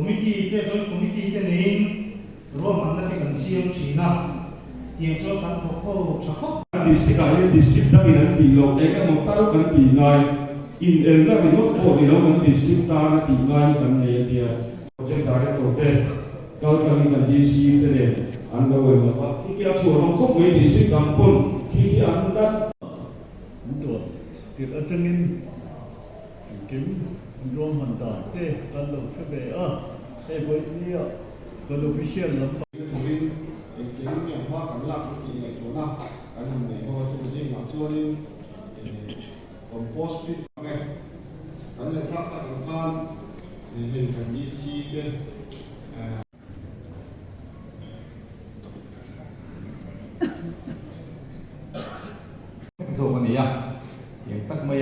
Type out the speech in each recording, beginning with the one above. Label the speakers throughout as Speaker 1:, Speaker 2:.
Speaker 1: committee te joint committee te nin rom an te kan siam china tiang so kan thoko thakho
Speaker 2: district ai district da in ti lo e ka mo ta kan ti ngai in el da ro ko ni lo kan district ta na ti ngai kan ne dia project director te kau kami kan DC te ne an ga we ma ki ki a chu ro ko me district kampun ki an da
Speaker 3: ตัวติดอัตงินกิมรวมหันตาเต้กันลงทะเบเต้บอยนี้กันลงพิเศษลำบาก
Speaker 4: cái miệng hoa cắn lặng thì lại chỗ nào cái thằng này hoa chỗ gì mà chưa đi compost đi này cái này tháp tại cái fan hình thành đi xi bên
Speaker 5: rồi còn gì à những tắc mày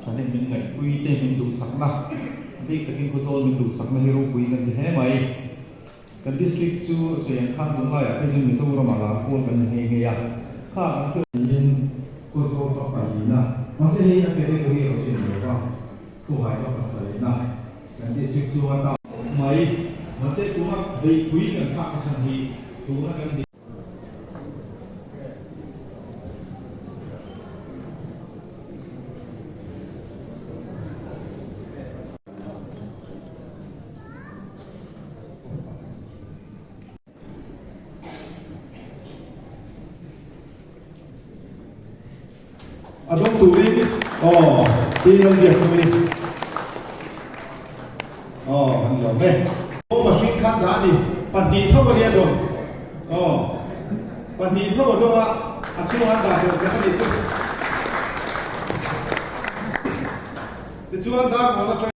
Speaker 5: cho nên mình phải quy tên mình đủ sắc na đi cái kinh cô mình đủ sắc na hero quy cần thế mày cái district chu sẽ khăn đúng lại cái chuyện mình xong rồi mà làm cô cần hay hay à khá cái chuyện cô số tập bài na mà sẽ đi cái cái cái ở trên này qua cô hỏi cho bác sĩ na cái district chu anh ta mày mà sẽ cũng là đầy quý cần khác cái sản thì cũng là cái
Speaker 4: Adong turi, tin ông Việt của mình, anh hiểu đấy. Mà suy khăn đã đi, bản đi thâu vào đi rồi, bản đi thâu vào đâu ạ? Chưa ăn đã được sẽ không đi chứ. Chưa ăn đã,